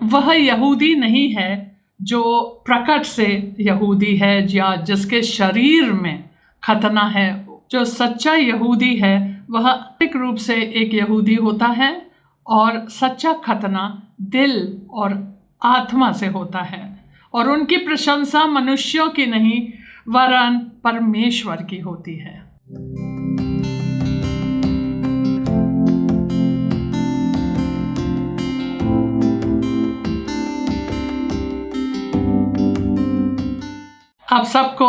वह यहूदी नहीं है जो प्रकट से यहूदी है या जिसके शरीर में खतना है। जो सच्चा यहूदी है वह आंतरिक रूप से एक यहूदी होता है और सच्चा खतना दिल और आत्मा से होता है, और उनकी प्रशंसा मनुष्यों की नहीं वरन परमेश्वर की होती है। आप सबको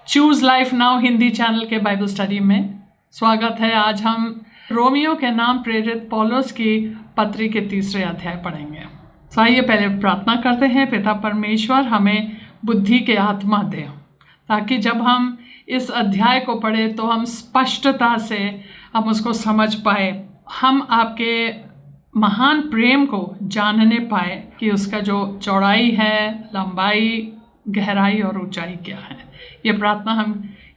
choose life now Hindi channel के बाइबल स्टडी में स्वागत है। आज हम रोमियो के नाम प्रेरित पौलुस की पत्री के 3 अध्याय पढ़ेंगे। तो आइए पहले प्रार्थना करते हैं। पिता परमेश्वर हमें बुद्धि के आत्मा दे, ताकि जब हम इस अध्याय को पढ़ें तो हम स्पष्टता से हम उसको समझ पाए, हम आपके महान प्रेम को जानने पाए कि उसका जो चौड़ाई है, लंबाई, गहराई और ऊंचाई क्या है। ये प्रार्थना हम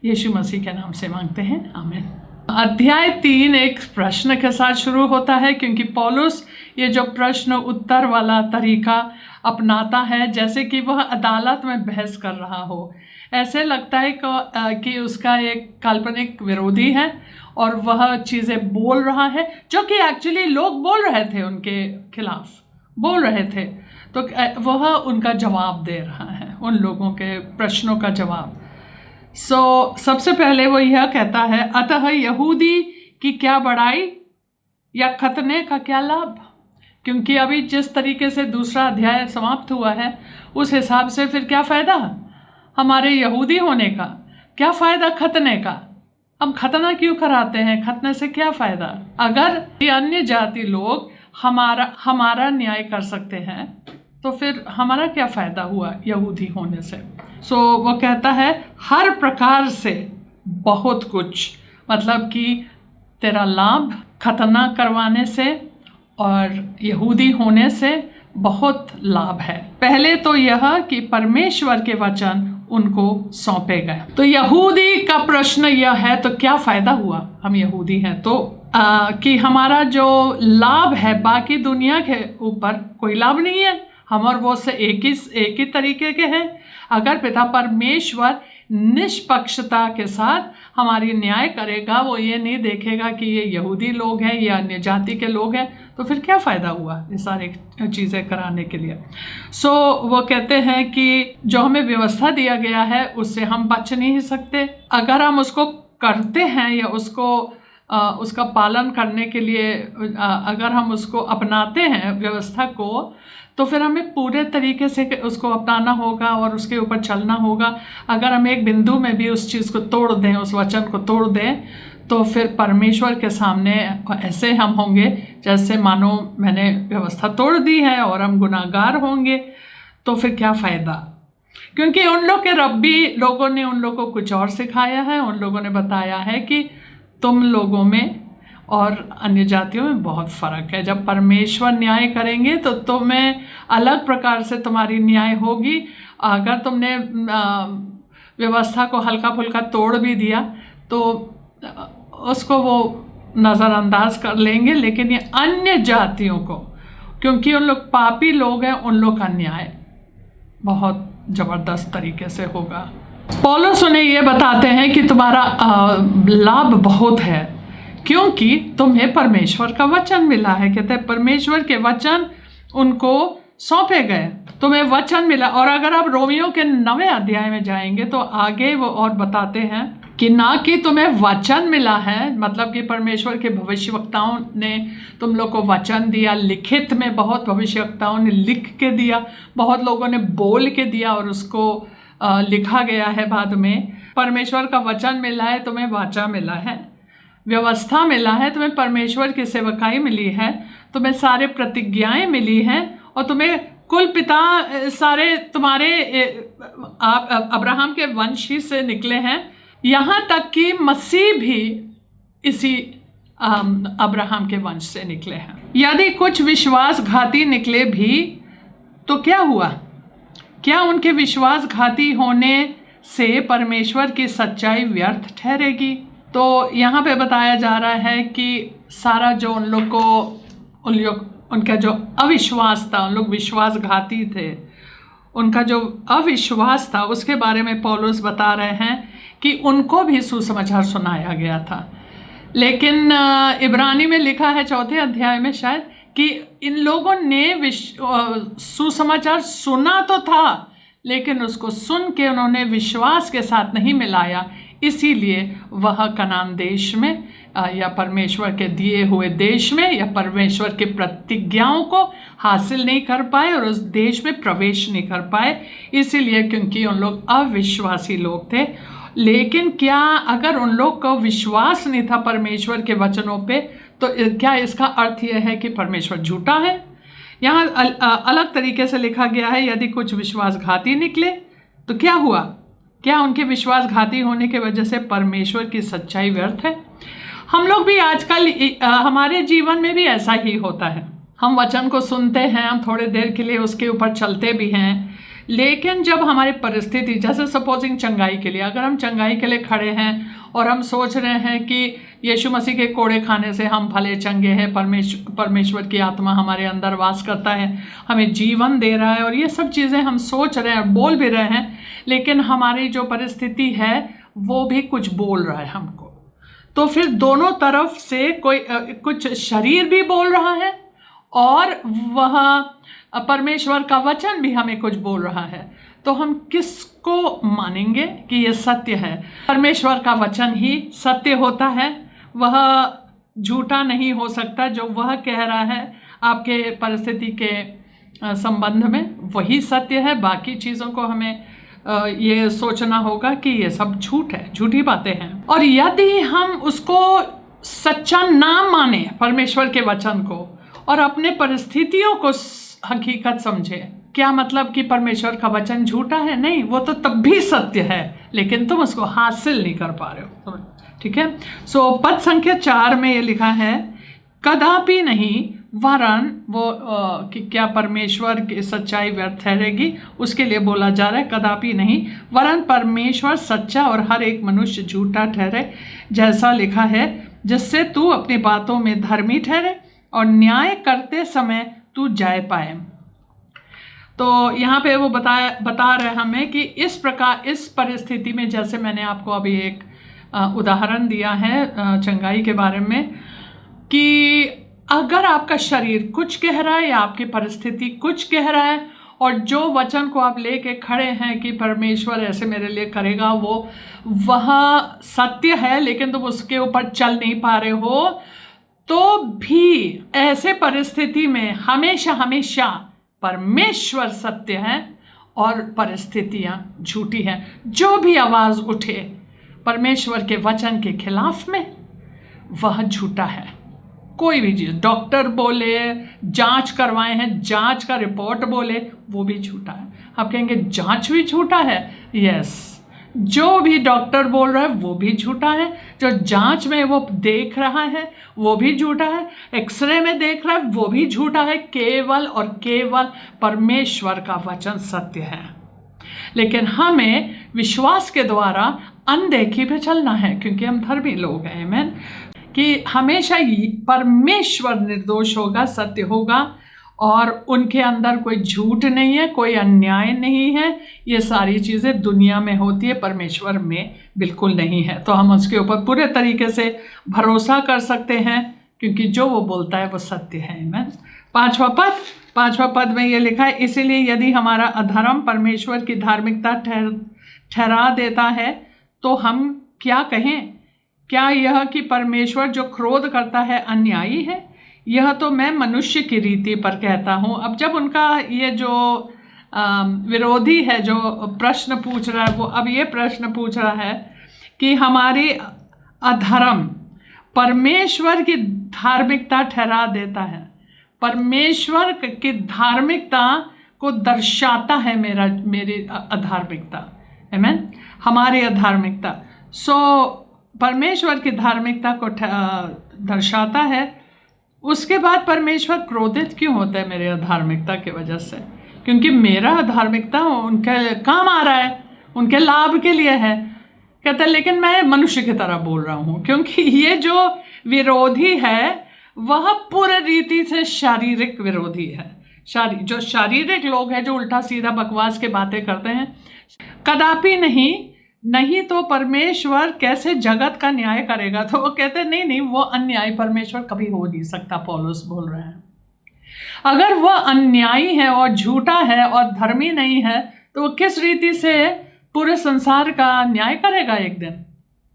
यीशु मसीह के नाम से मांगते हैं, आमीन। अध्याय 3 एक प्रश्न के साथ शुरू होता है, क्योंकि पौलुस ये जो प्रश्न उत्तर वाला तरीका अपनाता है जैसे कि वह अदालत में बहस कर रहा हो। ऐसे लगता है कि उसका एक काल्पनिक विरोधी है और वह चीज़ें बोल रहा है जो कि एक्चुअली लोग बोल रहे थे, उनके खिलाफ बोल रहे थे, तो वह उनका जवाब दे रहा है, उन लोगों के प्रश्नों का जवाब। सबसे पहले वो यह कहता है, अतः यहूदी की क्या बड़ाई या खतने का क्या लाभ। क्योंकि अभी जिस तरीके से दूसरा अध्याय समाप्त हुआ है उस हिसाब से फिर क्या फ़ायदा हमारे यहूदी होने का, क्या फ़ायदा खतने का। हम खतना क्यों कराते हैं, खतने से क्या फ़ायदा। अगर ये अन्य जाति लोग हमारा न्याय कर सकते हैं तो फिर हमारा क्या फ़ायदा हुआ यहूदी होने से। वो कहता है हर प्रकार से बहुत कुछ, मतलब कि तेरा लाभ खतना करवाने से और यहूदी होने से बहुत लाभ है। पहले तो यह कि परमेश्वर के वचन उनको सौंपे गए। तो यहूदी का प्रश्न यह है, तो क्या फ़ायदा हुआ हम यहूदी हैं तो कि हमारा जो लाभ है बाकी दुनिया के ऊपर कोई लाभ नहीं है। हम और वो से एक ही तरीके के हैं। अगर पिता परमेश्वर निष्पक्षता के साथ हमारी न्याय करेगा, वो ये नहीं देखेगा कि ये यहूदी लोग हैं या अन्य जाति के लोग हैं, तो फिर क्या फ़ायदा हुआ ये सारी चीज़ें कराने के लिए। वो कहते हैं कि जो हमें व्यवस्था दिया गया है उससे हम बच नहीं सकते। अगर हम उसको करते हैं या उसका पालन करने के लिए अगर हम उसको अपनाते हैं व्यवस्था को, तो फिर हमें पूरे तरीके से उसको अपनाना होगा और उसके ऊपर चलना होगा। अगर हम एक बिंदु में भी उस चीज़ को तोड़ दें, उस वचन को तोड़ दें, तो फिर परमेश्वर के सामने ऐसे हम होंगे जैसे मानो मैंने व्यवस्था तोड़ दी है और हम गुनाहगार होंगे। तो फिर क्या फ़ायदा, क्योंकि उन लोग के रब्बी लोगों ने उन लोगों को कुछ और सिखाया है। उन लोगों ने बताया है कि तुम लोगों में और अन्य जातियों में बहुत फ़र्क है। जब परमेश्वर न्याय करेंगे तो तुम्हें अलग प्रकार से तुम्हारी न्याय होगी। अगर तुमने व्यवस्था को हल्का फुल्का तोड़ भी दिया तो उसको वो नज़रअंदाज कर लेंगे, लेकिन ये अन्य जातियों को, क्योंकि उन लोग पापी लोग हैं, उन लोग का न्याय बहुत ज़बरदस्त तरीके से होगा। पौलुस उन्हें ये बताते हैं कि तुम्हारा लाभ बहुत है, क्योंकि तुम्हें परमेश्वर का वचन मिला है। कहते हैं परमेश्वर के वचन उनको सौंपे गए, तुम्हें वचन मिला। और अगर आप रोमियो के 9वें अध्याय में जाएंगे तो आगे वो और बताते हैं कि ना कि तुम्हें वचन मिला है, मतलब कि परमेश्वर के भविष्यवक्ताओं ने तुम लोग को वचन दिया, लिखित में बहुत भविष्यवक्ताओं ने लिख के दिया, बहुत लोगों ने बोल के दिया और उसको लिखा गया है बाद में। परमेश्वर का वचन मिला है, तुम्हें वाचा मिला है, व्यवस्था मिला है, तुम्हें परमेश्वर की सेवकाई मिली है, तुम्हें सारे प्रतिज्ञाएं मिली हैं, और तुम्हें कुल पिता सारे तुम्हारे आप अब्राहम के वंश ही से निकले हैं। यहाँ तक कि मसीह भी इसी अब्राहम के वंश से निकले हैं। यदि कुछ विश्वासघाती निकले भी तो क्या हुआ, क्या उनके विश्वासघाती होने से परमेश्वर की सच्चाई व्यर्थ ठहरेगी। तो यहाँ पे बताया जा रहा है कि सारा जो उन उनका जो अविश्वास था, उन लोग विश्वासघाती थे, उनका जो अविश्वास था उसके बारे में पौलुस बता रहे हैं कि उनको भी सुसमाचार सुनाया गया था। लेकिन इब्रानी में लिखा है 4 अध्याय में शायद कि इन लोगों ने सुसमाचार सुना तो था, लेकिन उसको सुन के उन्होंने विश्वास के साथ नहीं मिलाया, इसीलिए वह कनान देश में या परमेश्वर के दिए हुए देश में या परमेश्वर के प्रतिज्ञाओं को हासिल नहीं कर पाए और उस देश में प्रवेश नहीं कर पाए, इसीलिए क्योंकि उन लोग अविश्वासी लोग थे। लेकिन क्या अगर उन लोग को विश्वास नहीं था परमेश्वर के वचनों पे, तो क्या इसका अर्थ यह है कि परमेश्वर झूठा है? यहाँ अलग तरीके से लिखा गया है, यदि कुछ विश्वासघाती निकले तो क्या हुआ? क्या उनके विश्वासघाती होने की वजह से परमेश्वर की सच्चाई व्यर्थ है? हम लोग भी आजकल हमारे जीवन में भी ऐसा ही होता है। हम वचन को सुनते हैं, हम थोड़े देर के लिए उसके ऊपर चलते भी हैं, लेकिन जब हमारी परिस्थिति, जैसे सपोजिंग चंगाई के लिए, अगर हम चंगाई के लिए खड़े हैं और हम सोच रहे हैं कि यीशु मसीह के कोड़े खाने से हम भले चंगे हैं, परमेश्वर की आत्मा हमारे अंदर वास करता है, हमें जीवन दे रहा है, और ये सब चीज़ें हम सोच रहे हैं और बोल भी रहे हैं, लेकिन हमारी जो परिस्थिति है वो भी कुछ बोल रहा है हमको, तो फिर दोनों तरफ से कुछ शरीर भी बोल रहा है और वह परमेश्वर का वचन भी हमें कुछ बोल रहा है, तो हम किसको मानेंगे कि ये सत्य है? परमेश्वर का वचन ही सत्य होता है, वह झूठा नहीं हो सकता। जो वह कह रहा है आपके परिस्थिति के संबंध में वही सत्य है। बाकी चीज़ों को हमें ये सोचना होगा कि ये सब झूठ है, झूठी बातें हैं। और यदि हम उसको सच्चा ना माने परमेश्वर के वचन को और अपने परिस्थितियों को हकीकत समझे, क्या मतलब कि परमेश्वर का वचन झूठा है? नहीं, वो तो तब भी सत्य है, लेकिन तुम उसको हासिल नहीं कर पा रहे हो। ठीक है। सो पद संख्या 4 में ये लिखा है, कदापि नहीं, वरन वो कि क्या परमेश्वर की सच्चाई व्यर्थ ठहरेगी, उसके लिए बोला जा रहा है। कदापि नहीं, वरन परमेश्वर सच्चा और हर एक मनुष्य झूठा ठहरे, जैसा लिखा है, जिससे तू अपनी बातों में धर्मी ठहरे और न्याय करते समय तू जय पाए। तो यहाँ पे वो बता रहे हमें कि इस प्रकार, इस परिस्थिति में, जैसे मैंने आपको अभी एक उदाहरण दिया है चंगाई के बारे में, कि अगर आपका शरीर कुछ कह रहा है या आपकी परिस्थिति कुछ कह रहा है और जो वचन को आप लेके खड़े हैं कि परमेश्वर ऐसे मेरे लिए करेगा, वह सत्य है, लेकिन तुम उसके ऊपर चल नहीं पा रहे हो, तो भी ऐसे परिस्थिति में हमेशा हमेशा परमेश्वर सत्य है और परिस्थितियां झूठी हैं। जो भी आवाज़ उठे परमेश्वर के वचन के खिलाफ में, वह झूठा है। कोई भी चीज़, डॉक्टर बोले, जांच करवाए हैं, जांच का रिपोर्ट बोले, वो भी झूठा है। आप कहेंगे जांच भी झूठा है? यस, जो भी डॉक्टर बोल रहा है वो भी झूठा है, जो जांच में वो देख रहा है वो भी झूठा है, एक्सरे में देख रहा है वो भी झूठा है। केवल और केवल परमेश्वर का वचन सत्य है। लेकिन हमें विश्वास के द्वारा अनदेखी पे चलना है, क्योंकि हम धर्मी लोग हैं। आमीन। कि हमेशा परमेश्वर निर्दोष होगा, सत्य होगा, और उनके अंदर कोई झूठ नहीं है, कोई अन्याय नहीं है। ये सारी चीज़ें दुनिया में होती है, परमेश्वर में बिल्कुल नहीं है। तो हम उसके ऊपर पूरे तरीके से भरोसा कर सकते हैं, क्योंकि जो वो बोलता है वो सत्य है। आमीन। पांचवा पद में ये लिखा है, इसीलिए यदि हमारा अधर्म परमेश्वर की धार्मिकता ठहरा देता है, तो हम क्या कहें? क्या यह कि परमेश्वर जो क्रोध करता है अन्यायी है? यह तो मैं मनुष्य की रीति पर कहता हूँ। अब जब उनका ये जो विरोधी है जो प्रश्न पूछ रहा है, वो अब ये प्रश्न पूछ रहा है कि हमारे अधर्म परमेश्वर की धार्मिकता ठहरा देता है, परमेश्वर की धार्मिकता को दर्शाता है मेरी अधार्मिकता। आमीन। हमारी अधार्मिकता परमेश्वर की धार्मिकता को दर्शाता है। उसके बाद परमेश्वर क्रोधित क्यों होता है मेरे अधार्मिकता की वजह से? क्योंकि मेरा अधार्मिकता उनके काम आ रहा है, उनके लाभ के लिए है। कहता है लेकिन मैं मनुष्य की तरह बोल रहा हूँ, क्योंकि ये जो विरोधी है वह पूरी रीति से शारीरिक विरोधी है। जो शारीरिक लोग हैं, जो उल्टा सीधा बकवास के बातें करते हैं, कदापि नहीं तो परमेश्वर कैसे जगत का न्याय करेगा। तो वो कहते नहीं, वो अन्याय परमेश्वर कभी हो नहीं सकता। पौलुस बोल रहे हैं अगर वह अन्यायी है और झूठा है और धर्मी नहीं है तो वो किस रीति से पूरे संसार का न्याय करेगा एक दिन,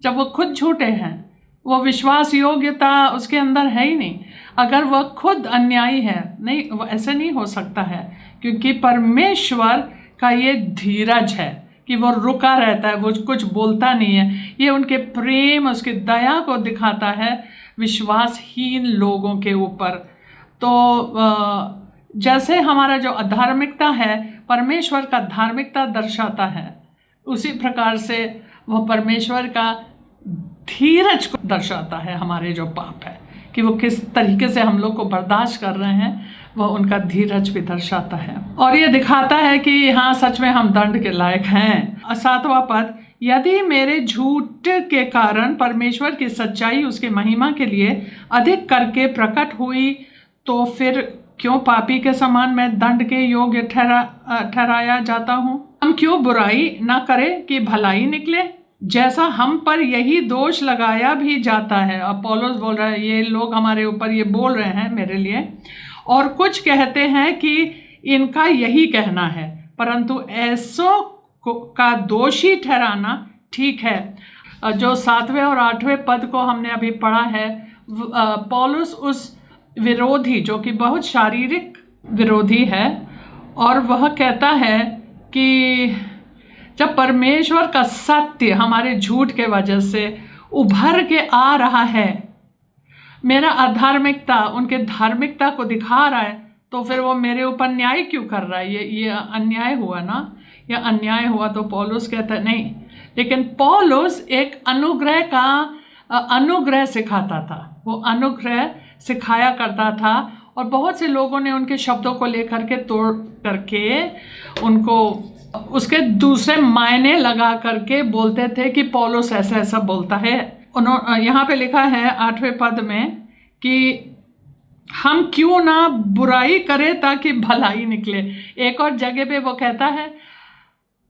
जब वो खुद झूठे हैं। वो विश्वास योग्यता उसके अंदर है ही नहीं। अगर वह खुद अन्यायी है, नहीं, वो ऐसे नहीं हो सकता है, क्योंकि परमेश्वर का ये धीरज है कि वो रुका रहता है, वो कुछ बोलता नहीं है। ये उनके प्रेम, उसकी दया को दिखाता है विश्वासहीन लोगों के ऊपर। तो जैसे हमारा जो अधार्मिकता है परमेश्वर का धार्मिकता दर्शाता है, उसी प्रकार से वह परमेश्वर का धीरज को दर्शाता है। हमारे जो पाप है कि वो किस तरीके से हम लोग को बर्दाश्त कर रहे हैं, वह उनका धीरज भी दर्शाता है। और ये दिखाता है कि हाँ, सच में हम दंड के लायक हैं। 7वां पद, यदि मेरे झूठ के कारण परमेश्वर की सच्चाई उसकी महिमा के लिए अधिक करके प्रकट हुई तो फिर क्यों पापी के समान मैं दंड के योग्य ठहराया जाता हूँ? हम क्यों बुराई ना करें कि भलाई निकले, जैसा हम पर यही दोष लगाया भी जाता है। अब पौलुस बोल रहा है, ये लोग हमारे ऊपर ये बोल रहे हैं मेरे लिए, और कुछ कहते हैं कि इनका यही कहना है, परंतु ऐसों का दोषी ठहराना ठीक है। जो 7वें और 8वें पद को हमने अभी पढ़ा है, पौलुस उस विरोधी, जो कि बहुत शारीरिक विरोधी है, और वह कहता है कि जब परमेश्वर का सत्य हमारे झूठ के वजह से उभर के आ रहा है, मेरा अधार्मिकता उनके धार्मिकता को दिखा रहा है, तो फिर वो मेरे ऊपर न्याय क्यों कर रहा है? ये अन्याय हुआ ना, या अन्याय हुआ। तो पौलुस कहता है नहीं, लेकिन पौलुस एक अनुग्रह सिखाता था। वो अनुग्रह सिखाया करता था, और बहुत से लोगों ने उनके शब्दों को लेकर के तोड़ करके उनको उसके दूसरे मायने लगा करके बोलते थे कि पौलुस ऐसा ऐसा बोलता है। यहाँ पे लिखा है 8वें पद में कि हम क्यों ना बुराई करें ताकि भलाई निकले। एक और जगह पे वो कहता है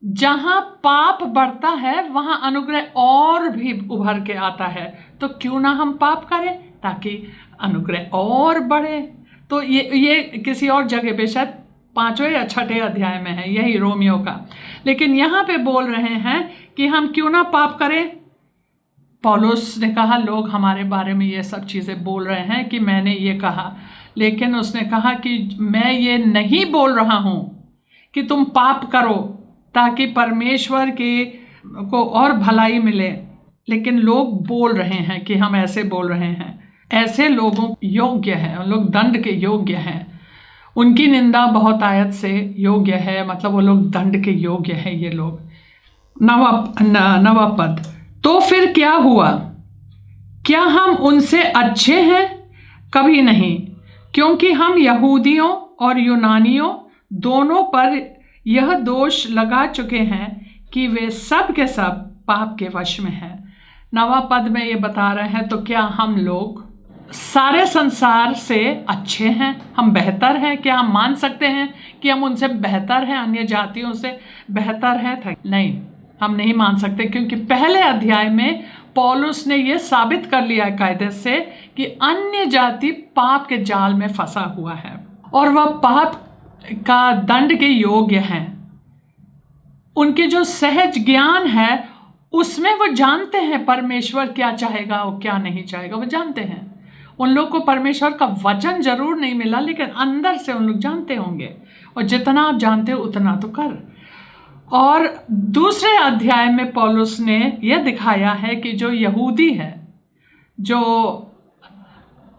जहाँ पाप बढ़ता है वहाँ अनुग्रह और भी उभर के आता है, तो क्यों ना हम पाप करें ताकि अनुग्रह और बढ़े। तो ये किसी और जगह पे शायद 5वें या 6ठे अध्याय में है, यही रोमियो का। लेकिन यहाँ पे बोल रहे हैं कि हम क्यों ना पाप करें। पौलुस ने कहा लोग हमारे बारे में ये सब चीज़ें बोल रहे हैं कि मैंने ये कहा, लेकिन उसने कहा कि मैं ये नहीं बोल रहा हूँ कि तुम पाप करो ताकि परमेश्वर को और भलाई मिले, लेकिन लोग बोल रहे हैं कि हम ऐसे बोल रहे हैं। ऐसे लोगों योग्य हैं, लोग दंड के योग्य हैं, उनकी निंदा बहुत आयत से योग्य है, मतलब वो लोग दंड के योग्य हैं ये लोग। 9वां पद, तो फिर क्या हुआ? क्या हम उनसे अच्छे हैं? कभी नहीं, क्योंकि हम यहूदियों और यूनानियों दोनों पर यह दोष लगा चुके हैं कि वे सब के सब पाप के वश में हैं। 9वां पद में ये बता रहे हैं, तो क्या हम लोग सारे संसार से अच्छे हैं? हम बेहतर हैं? क्या हम मान सकते हैं कि हम उनसे बेहतर हैं, अन्य जातियों से बेहतर हैं? नहीं, हम नहीं मान सकते, क्योंकि पहले अध्याय में पौलुस ने ये साबित कर लिया कायदे से कि अन्य जाति पाप के जाल में फंसा हुआ है और वह पाप का दंड के योग्य हैं। उनके जो सहज ज्ञान है उसमें वो जानते हैं परमेश्वर क्या चाहेगा और क्या नहीं चाहेगा, वो जानते हैं। उन लोग को परमेश्वर का वचन जरूर नहीं मिला, लेकिन अंदर से उन लोग जानते होंगे, और जितना आप जानते हो उतना तो कर। और दूसरे अध्याय में पौलुस ने यह दिखाया है कि जो यहूदी है, जो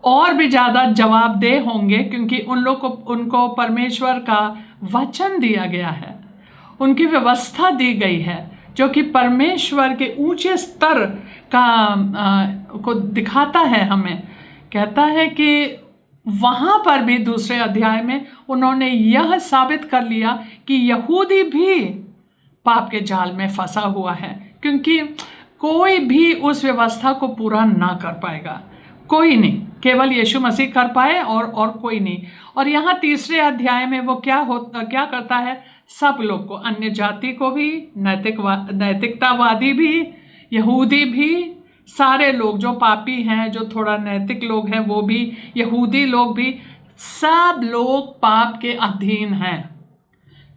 और भी ज़्यादा जवाबदेह होंगे, क्योंकि उनको परमेश्वर का वचन दिया गया है, उनकी व्यवस्था दी गई है, जो कि परमेश्वर के ऊंचे स्तर को दिखाता है। हमें कहता है कि वहाँ पर भी दूसरे अध्याय में उन्होंने यह साबित कर लिया कि यहूदी भी पाप के जाल में फंसा हुआ है, क्योंकि कोई भी उस व्यवस्था को पूरा ना कर पाएगा। कोई नहीं, केवल यीशु मसीह कर पाए और कोई नहीं। और यहाँ तीसरे अध्याय में वो क्या करता है, सब लोग को, अन्य जाति को भी, नैतिकतावादी भी, यहूदी भी, सारे लोग जो पापी हैं, जो थोड़ा नैतिक लोग हैं वो भी, यहूदी लोग भी, सब लोग पाप के अधीन हैं,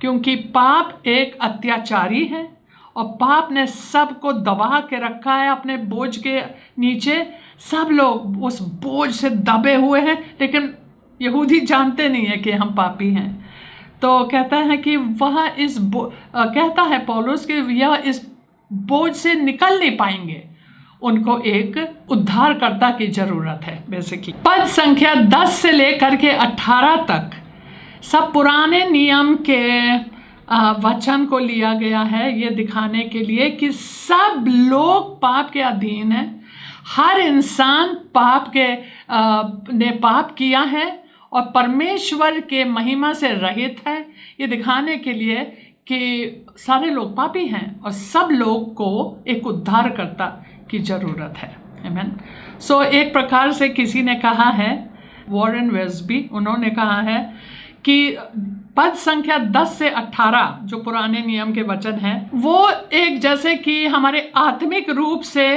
क्योंकि पाप एक अत्याचारी है और पाप ने सबको दबा के रखा है अपने बोझ के नीचे। सब लोग उस बोझ से दबे हुए हैं, लेकिन यहूदी जानते नहीं है कि हम पापी हैं। तो कहता है कि वह कहता है पौलुस कि यह इस बोझ से निकल नहीं पाएंगे, उनको एक उद्धारकर्ता की जरूरत है बेसिकली। पद संख्या 10 से लेकर के 18 तक सब पुराने नियम के वचन को लिया गया है ये दिखाने के लिए कि सब लोग पाप के अधीन हैं। हर इंसान ने पाप किया है और परमेश्वर के महिमा से रहित है, ये दिखाने के लिए कि सारे लोग पापी हैं और सब लोग को एक उद्धारकर्ता की ज़रूरत है। आमीन। सो एक प्रकार से किसी ने कहा है, वॉरेन वेस्बी, उन्होंने कहा है कि पद संख्या 10 से 18 जो पुराने नियम के वचन हैं वो एक जैसे कि हमारे आत्मिक रूप से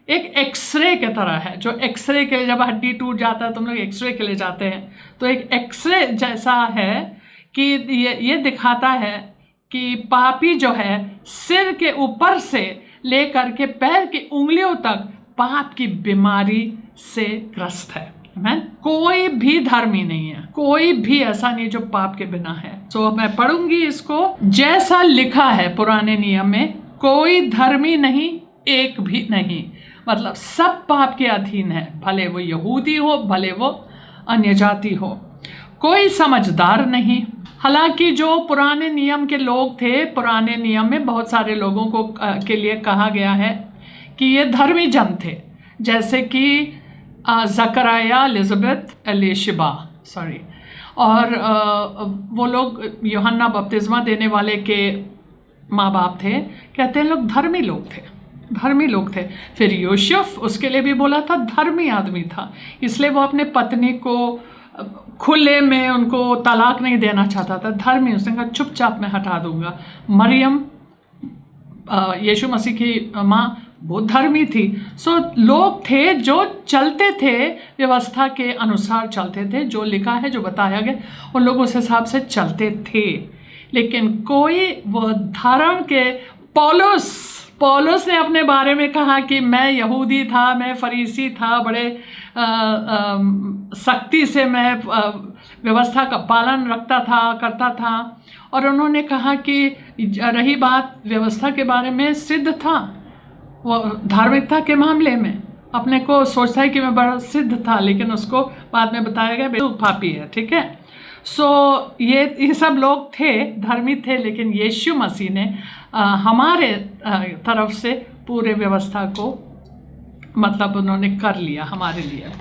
एक एक्सरे के तरह है। जो एक्सरे के लिए जब हड्डी टूट जाता है तो हम लोग एक्सरे के लिए जाते हैं, तो एक एक्सरे जैसा है कि ये दिखाता है कि पापी जो है सिर के ऊपर से लेकर के पैर की उंगलियों तक पाप की बीमारी से ग्रस्त है। कोई भी धर्मी नहीं है, कोई भी ऐसा नहीं जो पाप के बिना है। तो मैं पढ़ूंगी इसको जैसा लिखा है पुराने नियम में, कोई धर्मी नहीं, एक भी नहीं, मतलब सब पाप के अधीन है, भले वो यहूदी हो, भले वो अन्य जाति हो। कोई समझदार नहीं। हालांकि जो पुराने नियम के लोग थे, पुराने नियम में बहुत सारे लोगों को के लिए कहा गया है कि ये धर्मी जन थे, जैसे कि जकरिया, एलिजाबेथ, एलिशिबा, और वो लोग यूहन्ना बपतिस्मा देने वाले के माँ बाप थे, कहते हैं लोग धर्मी लोग थे। फिर यूसुफ, उसके लिए भी बोला था धर्मी आदमी था, इसलिए वो अपने पत्नी को खुले में उनको तलाक नहीं देना चाहता था, धर्मी, उसने कहा चुपचाप मैं हटा दूंगा। मरियम, यीशु मसीह की माँ, वो धर्मी थी। सो लोग थे जो चलते थे, व्यवस्था के अनुसार चलते थे, जो लिखा है, जो बताया गया, उन लोग उस हिसाब से चलते थे। लेकिन कोई वो धर्म के, पौलुस ने अपने बारे में कहा कि मैं यहूदी था, मैं फरीसी था, बड़े सख्ती से मैं व्यवस्था का पालन करता था। और उन्होंने कहा कि रही बात व्यवस्था के बारे में, सिद्ध था वो धार्मिकता के मामले में, अपने को सोचता है कि मैं बड़ा सिद्ध था, लेकिन उसको बाद में बताया गया तू पापी है। ठीक है। सो ये सब लोग थे, धर्मी थे, लेकिन यीशु मसीह ने हमारे तरफ से पूरे व्यवस्था को मतलब उन्होंने कर लिया हमारे लिए।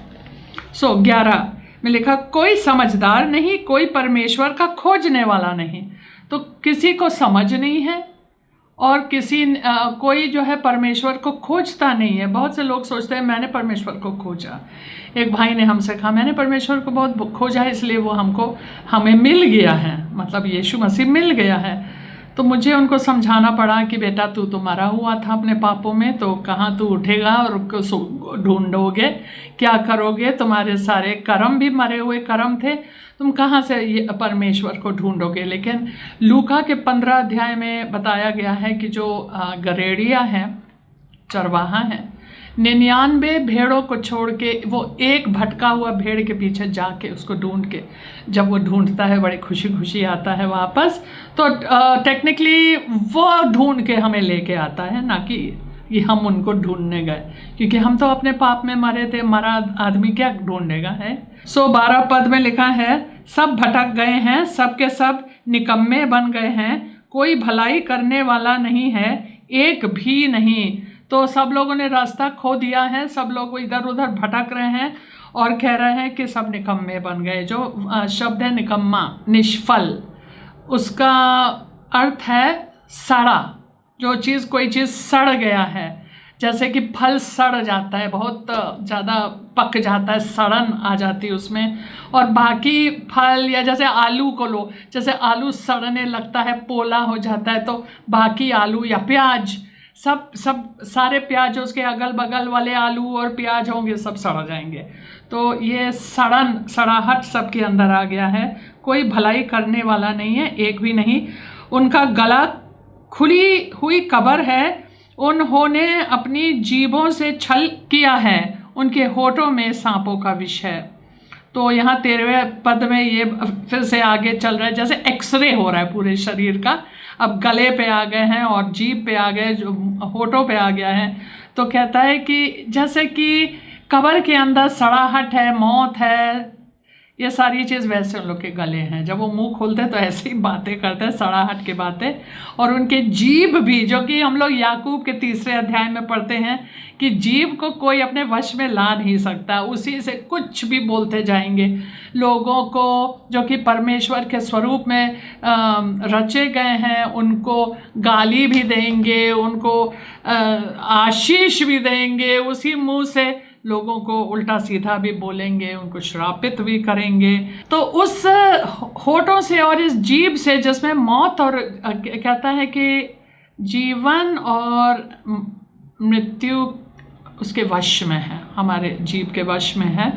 11 में लिखा, कोई समझदार नहीं, कोई परमेश्वर का खोजने वाला नहीं। तो किसी को समझ नहीं है और कोई जो है परमेश्वर को खोजता नहीं है। बहुत से लोग सोचते हैं मैंने परमेश्वर को खोजा। एक भाई ने हमसे कहा मैंने परमेश्वर को बहुत खोजा, इसलिए वो हमें मिल गया है, मतलब यीशु मसीह मिल गया है। तो मुझे उनको समझाना पड़ा कि बेटा तू तो मरा हुआ था अपने पापों में, तो कहाँ तू उठेगा और ढूंढोगे, क्या करोगे? तुम्हारे सारे कर्म भी मरे हुए कर्म थे, तुम कहाँ से ये परमेश्वर को ढूंढोगे? लेकिन लूका के 15 अध्याय में बताया गया है कि जो गरेड़िया है, चरवाहा है, 99 भेड़ों को छोड़ के वो एक भटका हुआ भेड़ के पीछे जाके उसको ढूंढ के, जब वो ढूंढता है बड़ी खुशी खुशी आता है वापस, तो टेक्निकली वो ढूंढ के हमें लेके आता है, ना कि हम उनको ढूंढने गए, क्योंकि हम तो अपने पाप में मरे थे। मरा आदमी क्या ढूंढेगा है। 12 पद में लिखा है, सब भटक गए हैं, सब के सब निकम्मे बन गए हैं, कोई भलाई करने वाला नहीं है, एक भी नहीं। तो सब लोगों ने रास्ता खो दिया है, सब लोग इधर उधर भटक रहे हैं और कह रहे हैं कि सब निकम्मे बन गए। जो शब्द है निकम्मा, निष्फल, उसका अर्थ है सड़ा, कोई चीज़ सड़ गया है। जैसे कि फल सड़ जाता है, बहुत ज़्यादा पक जाता है, सड़न आ जाती है उसमें। और बाकी फल, या जैसे आलू को लो, जैसे आलू सड़ने लगता है, पोला हो जाता है, तो बाकी आलू या प्याज, सब सारे प्याज, उसके अगल बगल वाले आलू और प्याज होंगे, सब सड़ जाएंगे। तो ये सड़ाहट सबके अंदर आ गया है। कोई भलाई करने वाला नहीं है, एक भी नहीं। उनका गला खुली हुई कब्र है, उन्होंने अपनी जीभों से छल किया है, उनके होठों में सांपों का विष है। तो यहाँ 13वें पद में ये फिर से आगे चल रहा है, जैसे एक्सरे हो रहा है पूरे शरीर का। अब गले पे आ गए हैं और जीभ पे आ गए, जो होठों पे आ गया है। तो कहता है कि जैसे कि कब्र के अंदर सड़ाहट है, मौत है, ये सारी चीज़ वैसे उन लोग के गले हैं। जब वो मुंह खोलते हैं तो ऐसी ही बातें करते हैं, सड़ाहट की बातें। और उनके जीभ भी, जो कि हम लोग याकूब के 3 अध्याय में पढ़ते हैं कि जीभ को कोई अपने वश में ला नहीं सकता, उसी से कुछ भी बोलते जाएंगे। लोगों को जो कि परमेश्वर के स्वरूप में रचे गए हैं, उनको गाली भी देंगे, उनको आशीष भी देंगे, उसी मुंह से लोगों को उल्टा सीधा भी बोलेंगे, उनको श्रापित भी करेंगे। तो उस होठों से और इस जीभ से, जिसमें मौत और कहता है कि जीवन और मृत्यु उसके वश में है, हमारे जीभ के वश में है।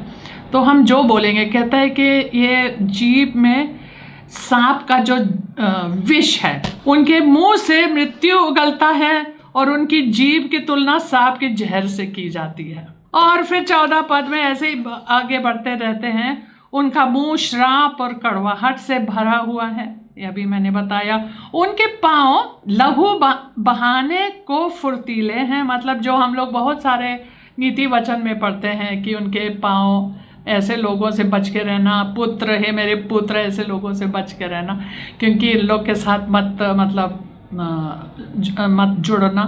तो हम जो बोलेंगे, कहता है कि ये जीभ में सांप का जो विष है, उनके मुंह से मृत्यु उगलता है और उनकी जीभ की तुलना सांप के जहर से की जाती है। और फिर 14 पद में ऐसे ही आगे बढ़ते रहते हैं। उनका मुंह श्राप और कड़वाहट से भरा हुआ है, यह भी मैंने बताया। उनके पांव लहू बहाने को फुर्तीले हैं, मतलब जो हम लोग बहुत सारे नीति वचन में पढ़ते हैं कि उनके पांव, ऐसे लोगों से बच के रहना, पुत्र है मेरे पुत्र, ऐसे लोगों से बच के रहना, क्योंकि इन लोग के साथ मत जुड़ना,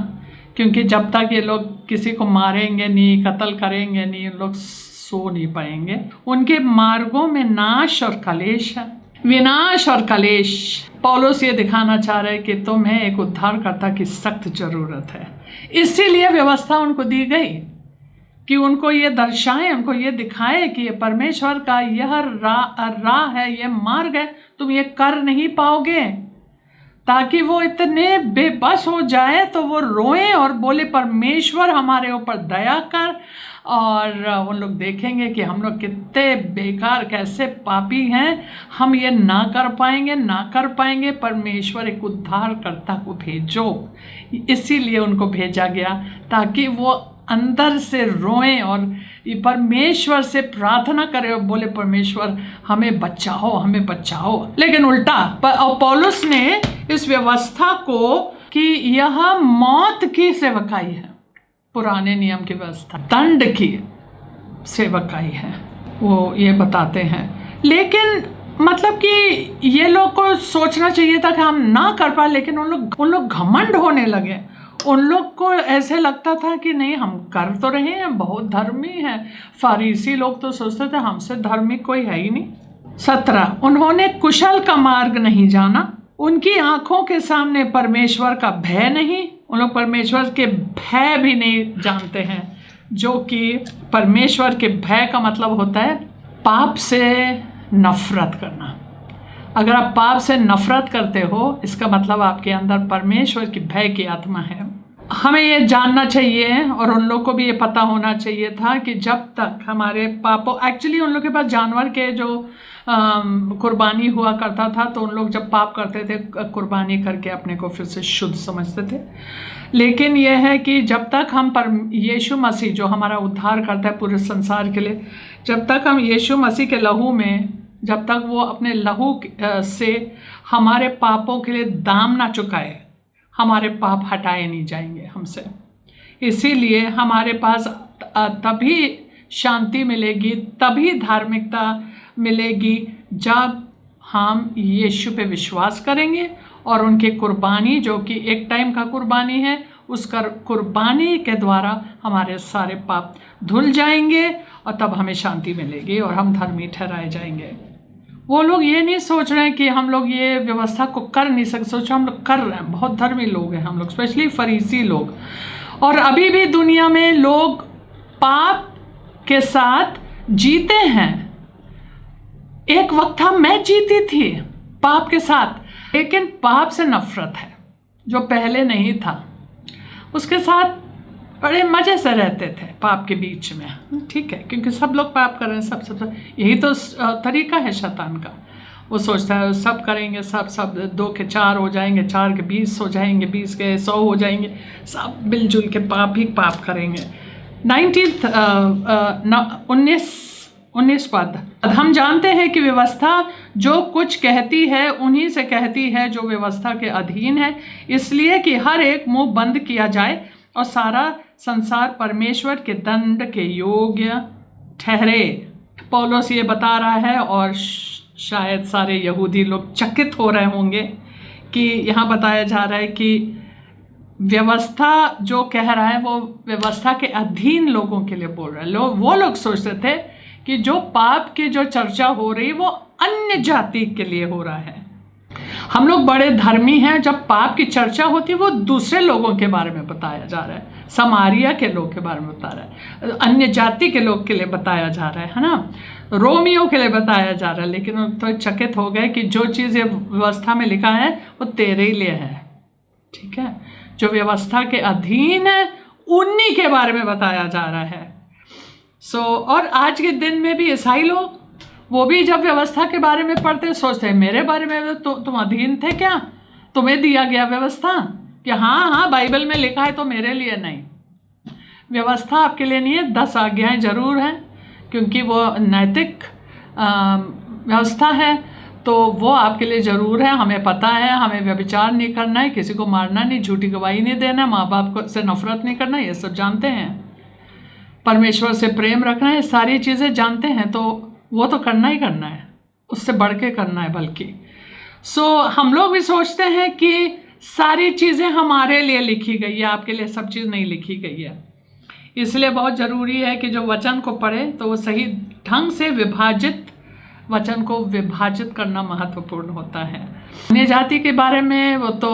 क्योंकि जब तक ये लोग किसी को मारेंगे नहीं, कत्ल करेंगे नहीं, ये लोग सो नहीं पाएंगे। उनके मार्गों में नाश और कलेश है, विनाश और कलेश। पौलुस ये दिखाना चाह रहे कि तुम्हें एक उद्धारकर्ता की सख्त जरूरत है, इसीलिए व्यवस्था उनको दी गई कि उनको ये दर्शाएं, उनको ये दिखाएं कि ये परमेश्वर का यह राह है, ये मार्ग है, तुम ये कर नहीं पाओगे, ताकि वो इतने बेबस हो जाए तो वो रोएं और बोले परमेश्वर हमारे ऊपर दया कर। और उन लोग देखेंगे कि हम लोग कितने बेकार, कैसे पापी हैं, हम ये ना कर पाएंगे, परमेश्वर एक उद्धारकर्ता को भेजो। इसीलिए उनको भेजा गया, ताकि वो अंदर से रोएं और परमेश्वर से प्रार्थना करे और बोले परमेश्वर हमें बचाओ। लेकिन उल्टा पौलुस ने इस व्यवस्था को कि यह मौत की सेवकाई है, पुराने नियम की व्यवस्था दंड की सेवकाई है, वो ये बताते हैं। लेकिन मतलब कि ये लोग को सोचना चाहिए था कि हम ना कर पाए, लेकिन उन लोग घमंड होने लगे। उन लोग को ऐसे लगता था कि नहीं, हम कर तो रहे हैं, बहुत धर्मी हैं। फारीसी लोग तो सोचते थे हमसे धर्मी कोई है ही नहीं। 17, उन्होंने कुशल का मार्ग नहीं जाना, उनकी आंखों के सामने परमेश्वर का भय नहीं। उन लोग परमेश्वर के भय भी नहीं जानते हैं, जो कि परमेश्वर के भय का मतलब होता है पाप से नफरत करना। अगर आप पाप से नफरत करते हो, इसका मतलब आपके अंदर परमेश्वर की भय की आत्मा है। हमें ये जानना चाहिए और उन लोग को भी ये पता होना चाहिए था कि जब तक हमारे पापों, एक्चुअली उन लोग के पास जानवर के जो कुर्बानी हुआ करता था, तो उन लोग जब पाप करते थे कुर्बानी करके अपने को फिर से शुद्ध समझते थे। लेकिन यह है कि जब तक हम यीशु मसीह जो हमारा उद्धार करता है पूरे संसार के लिए, जब तक हम यीशु मसीह के लहू में, जब तक वो अपने लहू से हमारे पापों के लिए दाम ना चुकाए, हमारे पाप हटाए नहीं जाएंगे हमसे। इसीलिए हमारे पास तभी शांति मिलेगी, तभी धार्मिकता मिलेगी, जब हम यीशु पे विश्वास करेंगे और उनके कुर्बानी, जो कि एक टाइम का कुर्बानी है, उस कुर्बानी के द्वारा हमारे सारे पाप धुल जाएंगे और तब हमें शांति मिलेगी और हम धर्मी ठहराए जाएंगे। वो लोग ये नहीं सोच रहे हैं कि हम लोग ये व्यवस्था को कर नहीं सकते, सोचो हम लोग कर रहे हैं, बहुत धर्मी लोग हैं हम लोग, स्पेशली फरीसी लोग। और अभी भी दुनिया में लोग पाप के साथ जीते हैं। एक वक्त था मैं जीती थी पाप के साथ, लेकिन पाप से नफरत है जो पहले नहीं था। उसके साथ बड़े मज़े से रहते थे पाप के बीच में, ठीक है, क्योंकि सब लोग पाप कर रहे हैं, सब यही तो तरीका है शैतान का। वो सोचता है सब करेंगे, सब 2 के 4 हो जाएंगे, 4 के 20 हो जाएंगे, 20 के 100 हो जाएंगे, सब मिलजुल के पाप ही पाप करेंगे। 19 पद, हम जानते हैं कि व्यवस्था जो कुछ कहती है उन्हीं से कहती है जो व्यवस्था के अधीन है, इसलिए कि हर एक मुंह बंद किया जाए और सारा संसार परमेश्वर के दंड के योग्य ठहरे। पौलुस ये बता रहा है और शायद सारे यहूदी लोग चकित हो रहे होंगे कि यहाँ बताया जा रहा है कि व्यवस्था जो कह रहा है वो व्यवस्था के अधीन लोगों के लिए बोल रहा है। वो लोग सोचते थे कि जो पाप की जो चर्चा हो रही वो अन्य जाति के लिए हो रहा है। हम लोग बड़े धर्मी हैं, जब पाप की चर्चा होती है वो दूसरे लोगों के बारे में बताया जा रहा है, समारिया के लोग के बारे में बता रहा है, अन्य जाति के लोग के लिए बताया जा रहा है ना, रोमियो के लिए बताया जा रहा है। लेकिन वो तो चकित हो गए कि जो चीज़ ये व्यवस्था में लिखा है वो तेरे ही लिए है, ठीक है, जो व्यवस्था के अधीन है उन्हीं के बारे में बताया जा रहा है। और आज के दिन में भी ईसाई लोग, वो भी जब व्यवस्था के बारे में पढ़ते सोचते हैं मेरे बारे में तुम अधीन थे क्या, तुम्हें दिया गया व्यवस्था कि हाँ बाइबल में लिखा है तो मेरे लिए नहीं। व्यवस्था आपके लिए नहीं है, 10 आज्ञाएं जरूर हैं क्योंकि वो नैतिक व्यवस्था है, तो वो आपके लिए ज़रूर है। हमें पता है हमें व्यभिचार नहीं करना है, किसी को मारना नहीं, झूठी गवाही नहीं देना, माँ बाप को से नफरत नहीं करना, ये सब जानते हैं। परमेश्वर से प्रेम रखना है, सारी चीज़ें जानते हैं, तो वो तो करना ही करना है, उससे बढ़ के करना है बल्कि। हम लोग भी सोचते हैं कि सारी चीज़ें हमारे लिए लिखी गई है, आपके लिए सब चीज़ नहीं लिखी गई है। इसलिए बहुत ज़रूरी है कि जो वचन को पढ़े तो वो सही ढंग से वचन को विभाजित करना महत्वपूर्ण होता है। अन्य जाति के बारे में वो तो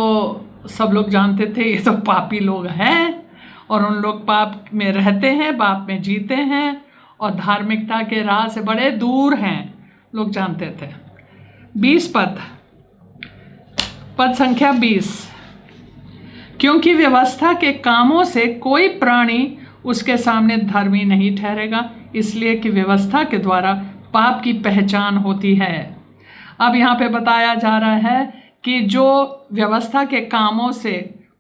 सब लोग जानते थे, ये तो पापी लोग हैं और उन लोग पाप में रहते हैं, पाप में जीते हैं और धार्मिकता के राह से बड़े दूर हैं, लोग जानते थे। 20 पद संख्या 20, क्योंकि व्यवस्था के कामों से कोई प्राणी उसके सामने धर्मी नहीं ठहरेगा, इसलिए कि व्यवस्था के द्वारा पाप की पहचान होती है। अब यहाँ पे बताया जा रहा है कि जो व्यवस्था के कामों से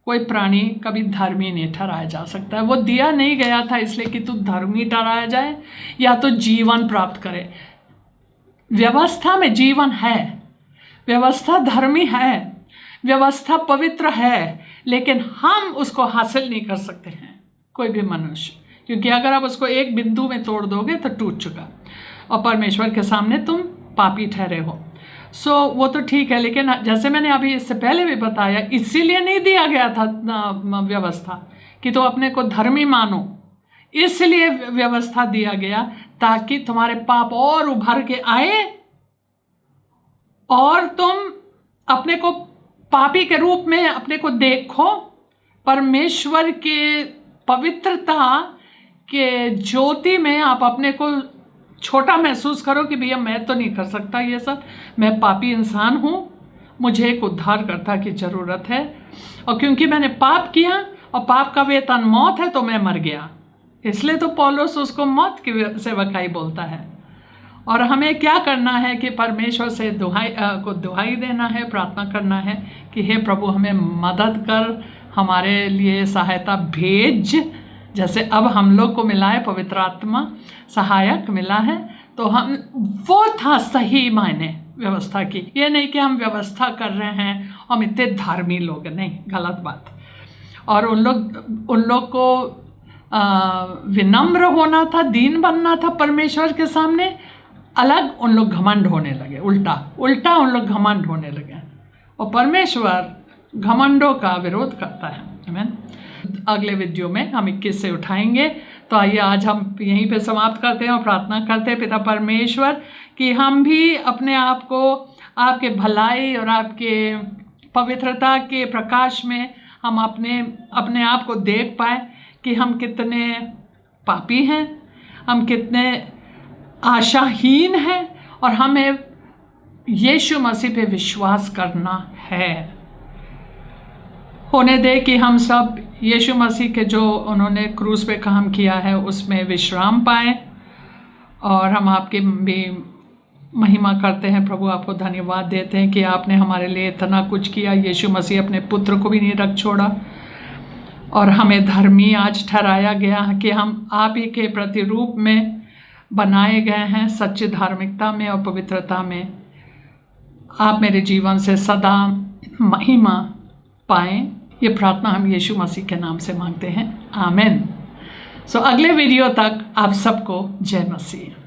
कोई प्राणी कभी धर्मी नहीं ठहराया जा सकता है। वो दिया नहीं गया था इसलिए कि तू धर्मी ठहराया जाए या तो जीवन प्राप्त करे। व्यवस्था में जीवन है, व्यवस्था धर्मी है, व्यवस्था पवित्र है, लेकिन हम उसको हासिल नहीं कर सकते हैं कोई भी मनुष्य, क्योंकि अगर आप उसको एक बिंदु में तोड़ दोगे तो टूट चुका और परमेश्वर के सामने तुम पापी ठहरे हो। वो तो ठीक है, लेकिन जैसे मैंने अभी इससे पहले भी बताया, इसीलिए नहीं दिया गया था व्यवस्था कि तो अपने को धर्मी मानो, इसलिए व्यवस्था दिया गया ताकि तुम्हारे पाप और उभर के आए और तुम अपने को पापी के रूप में अपने को देखो, परमेश्वर के पवित्रता के ज्योति में आप अपने को छोटा महसूस करो कि भैया मैं तो नहीं कर सकता ये सब, मैं पापी इंसान हूँ, मुझे एक उद्धारकर्ता की ज़रूरत है, और क्योंकि मैंने पाप किया और पाप का वेतन मौत है तो मैं मर गया, इसलिए तो पौलुस उसको मौत की सेवकाई बोलता है। और हमें क्या करना है कि परमेश्वर से दुहाई देना है, प्रार्थना करना है कि हे प्रभु हमें मदद कर, हमारे लिए सहायता भेज, जैसे अब हम लोग को मिला है पवित्र आत्मा सहायक मिला है, तो हम वो था सही मायने व्यवस्था की। ये नहीं कि हम व्यवस्था कर रहे हैं, हम इतने धार्मी लोग, नहीं, गलत बात। और उन लोग को विनम्र होना था, दीन बनना था परमेश्वर के सामने, अलग उन लोग घमंड होने लगे, उल्टा उन लोग घमंड होने लगे, और परमेश्वर घमंडों का विरोध करता है। आमीन। अगले वीडियो में हम 21 से उठाएंगे। तो आइए आज हम यहीं पे समाप्त करते हैं और प्रार्थना करते हैं पिता परमेश्वर कि हम भी अपने आप को आपके भलाई और आपके पवित्रता के प्रकाश में हम अपने आप को देख पाए कि हम कितने पापी हैं, हम कितने आशाहीन हैं, और हमें यीशु मसीह पे विश्वास करना है। होने दे कि हम सब यीशु मसीह के जो उन्होंने क्रूस पे काम किया है उसमें विश्राम पाएं, और हम आपकी भी महिमा करते हैं। प्रभु आपको धन्यवाद देते हैं कि आपने हमारे लिए इतना कुछ किया। यीशु मसीह अपने पुत्र को भी नहीं रख छोड़ा, और हमें धर्मी आज ठहराया गया कि हम आप ही के प्रतिरूप में बनाए गए हैं, सच्ची धार्मिकता में और पवित्रता में। आप मेरे जीवन से सदा महिमा पाएं, ये प्रार्थना हम यीशु मसीह के नाम से मांगते हैं, आमीन। अगले वीडियो तक आप सबको जय मसीह।